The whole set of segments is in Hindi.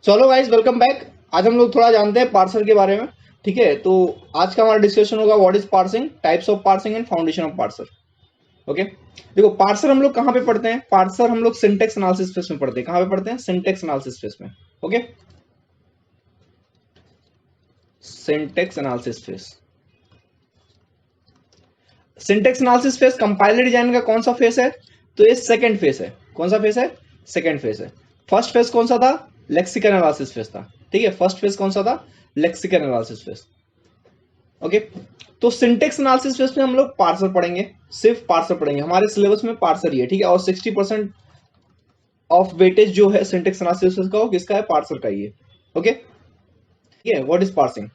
चलो गाइस, वेलकम बैक। आज हम लोग थोड़ा जानते हैं पार्सर के बारे में। ठीक है, तो आज का हमारा डिस्कशन होगा what is parsing, types of parsing and foundation of parser. Okay, देखो पार्सर हम लोग कहाँ पे पढ़ते हैं? पार्सर हम लोग सिंटेक्स एनालिसिस फेस में पढ़ते हैं। कहाँ पे पढ़ते हैं? सिंटेक्स एनालिसिस फेस में। Okay, syntax analysis phase. Syntax analysis phase compiler design का कौन सा फेस है? तो ये सेकंड फेस है। कौन सा फेस है? सेकंड फेस है। फर्स्ट फेस कौन सा था? लेक्सिकल एनालिसिस फेस था। ठीक है, फर्स्ट फेस कौन सा था? Lexical analysis face. ओके, तो सिंटेक्स एनालिसिस फेस में हम लोग पार्सर पढ़ेंगे, सिर्फ पार्सर पढ़ेंगे। हमारे सिलेबस में पार्सर ही है। ठीक है, और 60% ऑफ वेटेज जो है सिंटेक्स एनालिसिस फेस का, वो किसका है? पार्सर का ही है। ओके, ठीक है, व्हाट इज पार्सिंग?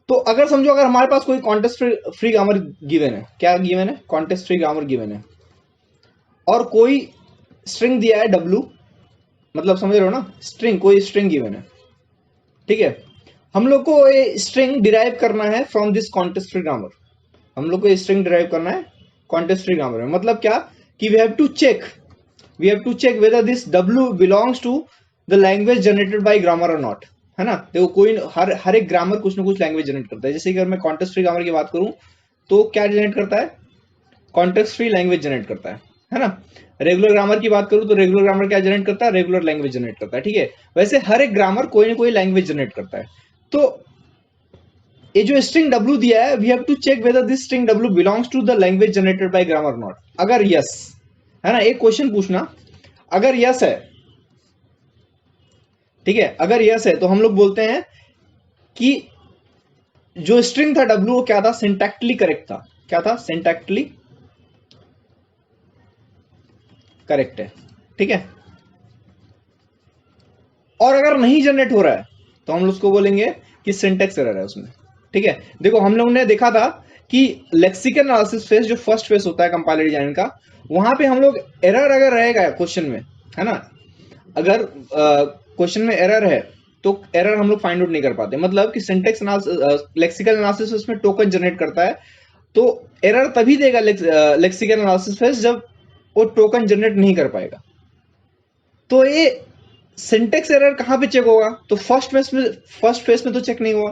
तो अगर समझो, अगर हमारे पास कोई कॉन्टेक्स्ट फ्री ग्रामर गिवन है, क्या गिवन है? कॉन्टेक्स्ट फ्री ग्रामर गिवन है, और कोई स्ट्रिंग दिया है डब्लू, मतलब समझ रहे हो ना, स्ट्रिंग, कोई स्ट्रिंग गिवन है। ठीक है, हम लोग को ये स्ट्रिंग डिराइव करना है from this context free grammar. हम लोग को स्ट्रिंग डिराइव करना है कॉन्टेक्स्ट फ्री ग्रामर में। मतलब क्या कि we have to check whether this W belongs to the language generated by grammar और नॉट। है ना, देखो कोई हर एक ग्रामर कुछ ना कुछ लैंग्वेज जनरेट करता है। जैसे कि अगर मैं कॉन्टेक्स्ट फ्री ग्रामर की बात करूं, तो क्या जनरेट करता है? कॉन्टेक्स्ट फ्री लैंग्वेज जनरेट करता है ना। रेगुलर ग्रामर की बात करूं तो रेगुलर ग्रामर क्या जनरेट करता है? रेगुलर लैंग्वेज जनरेट करता है। ठीक है, वैसे हर एक ग्रामर कोई ना कोई लैंग्वेज जनरेट करता है। तो ये जो स्ट्रिंग डब्ल्यू दिया है, we have to check whether this string W belongs to the language generated by grammar not. अगर यस है ना, एक क्वेश्चन पूछना, अगर यस है, ठीक है, अगर यस है तो हम लोग बोलते हैं कि जो स्ट्रिंग था डब्ल्यू वो क्या था? सिंटैक्टली करेक्ट था। क्या था? सिंटैक्टली करेक्ट है। ठीक है, और अगर नहीं जनरेट हो रहा है तो हम लोग उसको बोलेंगे कि सिंटेक्स एरर है उसमें। ठीक है, देखो हम लोग ने देखा था कि लेक्सिकल एनालिसिस फेस जो फर्स्ट फेस होता है कंपाइलर डिजाइन का, वहां पे हम लोग एरर अगर रहेगा क्वेश्चन में, है ना, अगर क्वेश्चन में एरर है तो एरर हम लोग फाइंड आउट नहीं कर पाते। मतलब कि सिंटेक्स एनालिसिस, लेक्सिकल एनालिसिस उसमें टोकन जनरेट करता है, तो एरर तभी देगा लेक्सिकल एनालिसिस फेस जब वो टोकन जनरेट नहीं कर पाएगा। तो ये सिंटेक्स एरर कहां पे चेक होगा? तो फर्स्ट फेस में तो चेक नहीं हुआ,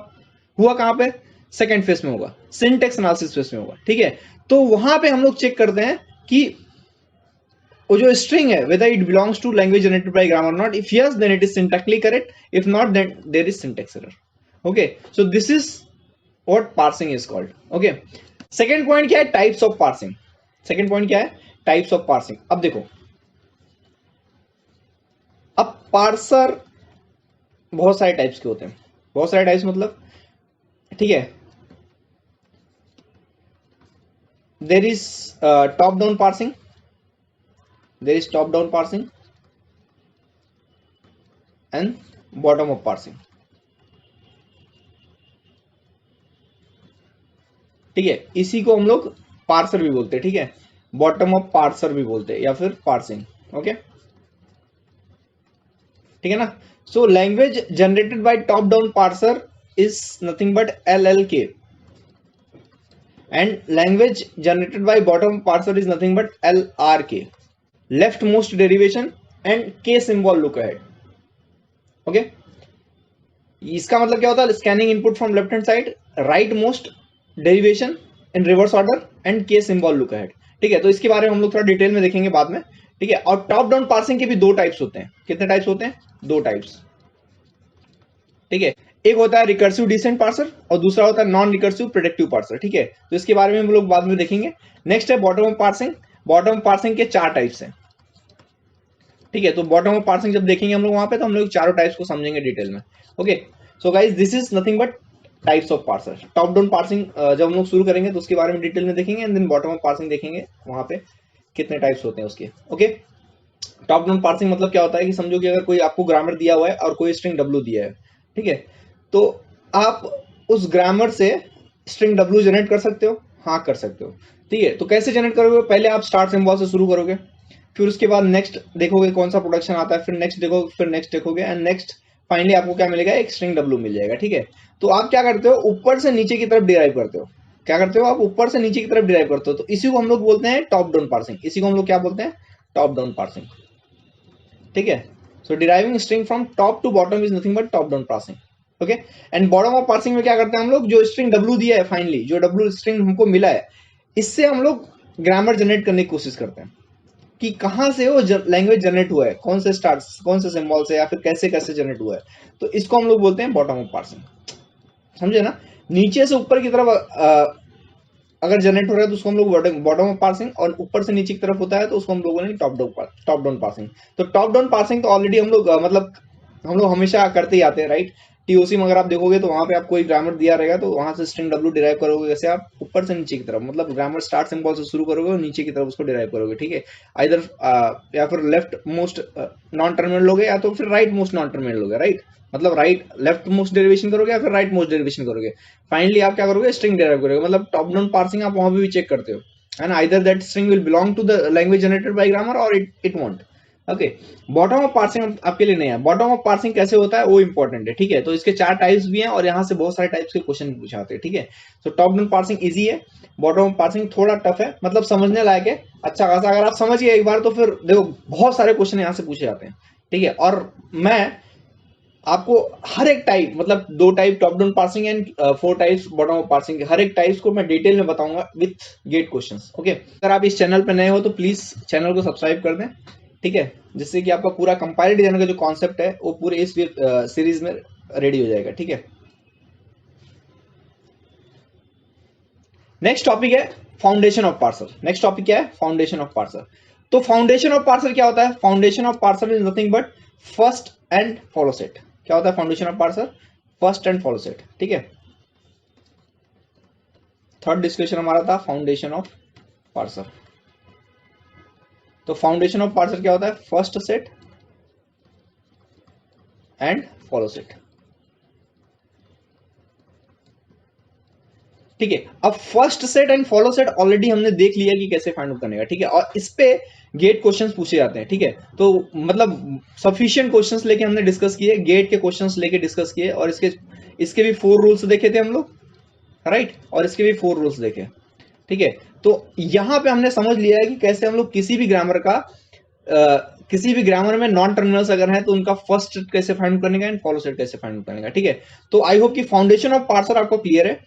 हुआ कहां पे? सेकंड फेस में होगा, सिंटेक्स एनालिसिस फेस में होगा। ठीक है, तो वहां पे हम लोग चेक करते हैं कि वो जो स्ट्रिंग है whether it belongs to language generated by grammar or not. If yes, then it is syntactically correct. If not, then there is syntax error. Okay, so this is what parsing is called. Okay, second point क्या है? types of parsing. second point क्या है? types of parsing. अब देखो, अब पार्सर बहुत सारे टाइप्स के होते हैं। बहुत सारे टाइप्स मतलब, ठीक है, there is top down parsing, there is top down parsing and bottom up parsing. ठीक है, इसी को हम लोग पार्सर भी बोलते हैं। ठीक है, बॉटम अप पार्सर भी बोलते हैं या फिर पार्सिंग। ओके, ठीक है ना। So language generated bye top down parser is nothing but LLK, and language generated by bottom parser is nothing but LRK, leftmost derivation and K symbol look ahead. Okay, इसका मतलब क्या होता है? Scanning input from left hand side, right most derivation in reverse order and के सिंबल लुक अहेड। ठीक है, तो इसके बारे में हम लोग थोड़ा डिटेल में देखेंगे बाद में। ठीक है, और टॉप डाउन पार्सिंग के भी दो टाइप्स होते हैं। कितने टाइप्स होते हैं? दो टाइप्स। ठीक है, एक होता है रिकर्सिव डिसेंट पार्सर और दूसरा होता है नॉन रिकर्सिव प्रेडिक्टिव पार्सर। ठीक है, तो इसके बारे में हम लोग बाद में देखेंगे। नेक्स्ट है bottom up parsing. Bottom up parsing के चार टाइप्स हैं। ठीक है, तो बॉटम अप पार्सिंग जब देखेंगे हम लोग वहां पे, तो हम लोग चारों टाइप्स को समझेंगे डिटेल में। Okay, so guys this is nothing but types of parser. Top down parsing जब हम लोग शुरू करेंगे तो उसके बारे में डिटेल में देखेंगे, and then bottom up parsing देखेंगे वहां पे कितने टाइप्स होते हैं उसके। ओके, टॉप डाउन पार्सिंग मतलब क्या होता है कि समझो कि अगर कोई आपको ग्रामर दिया हुआ है और कोई स्ट्रिंग डब्ल्यू दिया है, ठीक है, तो आप उस ग्रामर से स्ट्रिंग डब्ल्यू जनरेट कर सकते हो। हाँ, कर सकते हो। ठीक है, तो कैसे जनरेट करोगे? पहले आप स्टार्ट सिंबल से शुरू करोगे, फिर उसके बाद नेक्स्ट देखोगे कौन सा प्रोडक्शन आता है, फिर नेक्स्ट देखोगे, फिर नेक्स्ट देखोगे, एंड नेक्स्ट फाइनली आपको क्या मिलेगा? एक स्ट्रिंग डब्ल्यू मिल जाएगा। ठीक है, तो आप क्या करते हो? ऊपर से नीचे की तरफ डिराइव करते हो। क्या करते हो? आप ऊपर से नीचे की तरफ डिराइव करते हो। तो इसी को हम लोग बोलते हैं टॉप डाउन पार्सिंग। इसी को हम लोग क्या बोलते हैं? Top down parsing. ठीक है, so deriving string from top to bottom is nothing but top down parsing. Okay, and bottom up parsing में क्या करते हैं हम लोग, जो स्ट्रिंग W दिया है फाइनली, जो W स्ट्रिंग हमको मिला है, इससे हम लोग ग्रामर जनरेट करने की कोशिश करते हैं कि कहाँ से वो लैंग्वेज जनरेट हुआ है, कौन से स्टार्स, कौन से सिंबल से, या फिर कैसे कैसे जनरेट हुआ है। तो इसको हम लोग बोलते हैं बॉटम अप पार्सिंग, समझे ना। नीचे से ऊपर की तरफ अगर जनरेट हो रहा है तो उसको हम लोग बॉटम अप पार्सिंग, और ऊपर से नीचे की तरफ होता है तो उसको हम लोग बोलेंगे टॉप डाउन पार्सिंग। तो टॉप डाउन पार्सिंग तो ऑलरेडी हम लोग मतलब हम लोग हमेशा करते ही आते हैं, राइट। टीओसी में अगर आप देखोगे तो वहां पे आपको एक ग्रामर दिया रहेगा, तो वहां से स्ट्रिंग W डिराइव करोगे, जैसे आप ऊपर से नीचे की तरफ, मतलब ग्रामर स्टार्ट सिंबल से शुरू करोगे और नीचे की तरफ उसको डिराइव करोगे, ठीक है। आइदर या फिर लेफ्ट मोस्ट नॉन टर्मिनल लोगे, या तो फिर राइट मोस्ट नॉन टर्मिनल लोगे, राइट। मतलब राइट लेफ्ट मोस्ट डेरिवेशन करोगे या फिर राइट मोस्ट डेरिवेशन करोगे। फाइनली आप क्या करोगे, स्ट्रिंग डिराइव करोगे। मतलब टॉप डाउन पार्सिंग आप वहां पे भी चेक करते हो, and either that string will belong to the language generated by grammar और it won't. Okay, bottom up parsing आपके लिए नहीं है। बॉटम अप पार्सिंग कैसे होता है वो इंपॉर्टेंट है, ठीक है। तो इसके 4 टाइप्स भी हैं और यहाँ से बहुत सारे टाइप्स के क्वेश्चन पूछाते हैं, ठीक है। तो टॉप डाउन पार्सिंग इजी है, बॉटम अप पार्सिंग थोड़ा टफ है, मतलब समझने लायक है अच्छा खासा। अगर आप समझ गए एक बार तो फिर देखो बहुत सारे क्वेश्चन यहाँ से पूछे जाते हैं, ठीक है। और मैं आपको हर एक टाइप, मतलब 2 type top down parsing and 4 types bottom up parsing, हर एक टाइप्स को मैं डिटेल में बताऊंगा विथ गेट क्वेश्चंस। ओके, अगर आप इस चैनल पे नए हो तो प्लीज चैनल को सब्सक्राइब कर दें, ठीक है, जिससे कि आपका पूरा कंपाइलर डिजाइन का जो कॉन्सेप्ट है वो पूरे इस सीरीज में रेडी हो जाएगा, ठीक है। नेक्स्ट टॉपिक है foundation of parser. Next topic क्या है, फाउंडेशन ऑफ पार्सर। तो फाउंडेशन ऑफ पार्सर क्या होता है, foundation of parser is nothing but first and follow set. क्या होता है foundation of parser, first and follow set, ठीक है। थर्ड डिस्कशन हमारा था फाउंडेशन ऑफ पार्सर। तो फाउंडेशन ऑफ पार्सर क्या होता है, first set and follow set, ठीक है। अब first set and follow set already हमने देख लिया कि कैसे फाइंड आउट करने का, ठीक है। और इस पे गेट क्वेश्चंस पूछे जाते हैं, ठीक है। तो मतलब सफिशिएंट क्वेश्चंस लेके हमने डिस्कस किए, गेट के क्वेश्चंस लेके डिस्कस किए, और इसके भी 4 रूल्स देखे थे हम लोग, राइट। और इसके भी 4 रूल्स देखे, ठीक है। तो यहां पे हमने समझ लिया है कि कैसे हम लोग किसी भी ग्रामर का किसी भी ग्रामर में नॉन टर्मिनल्स अगर है तो उनका फर्स्ट सेट कैसे फाइंड करने का एंड फॉलो सेट कैसे फाइंड करने का, ठीक है। तो आई होप कि फाउंडेशन ऑफ पार्सर आपको क्लियर है।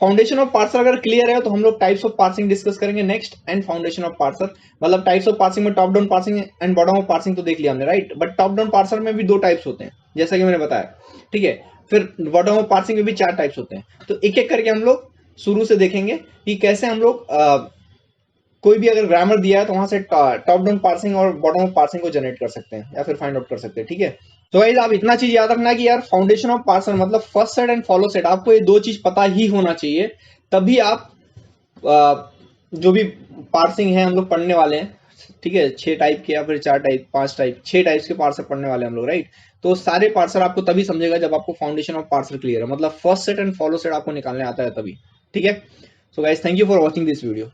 फाउंडेशन ऑफ पार्सर अगर क्लियर है तो हम लोग टाइप्स ऑफ पार्सिंग डिस्कस करेंगे next, and foundation of parser, मतलब टाइप्स ऑफ पार्सिंग में top down parsing and bottom of parsing तो देख लिया हमने, right. But top down parser में भी 2 टाइप्स होते हैं जैसा कि मैंने बताया, ठीक है। फिर बॉटम ऑफ पार्सिंग में भी 4 टाइप्स होते हैं। तो एक एक करके हम लोग शुरू से देखेंगे कि कैसे हम लोग कोई भी अगर ग्रामर दिया है तो वहां से टॉप डाउन पार्सिंग और बॉटम ऑफ पार्सिंग को जनरेट कर सकते हैं या फिर फाइंड आउट कर सकते हैं, ठीक है। तो गाइस आप इतना चीज याद रखना कि यार फाउंडेशन ऑफ पार्सर मतलब first set and follow set, आपको ये 2 चीज पता ही होना चाहिए, तभी आप जो भी पार्सिंग है हम लोग पढ़ने वाले हैं, ठीक है। 6 टाइप के या फिर 4 टाइप 5 टाइप 6 टाइप्स के पार्सर पढ़ने वाले हैं हम लोग, राइट। तो सारे पार्सर आपको तभी समझेगा जब आपको फाउंडेशन ऑफ पार्सर क्लियर है, मतलब first set and follow set आपको निकालने आता है तभी, ठीक है। So guys thank you for watching this video.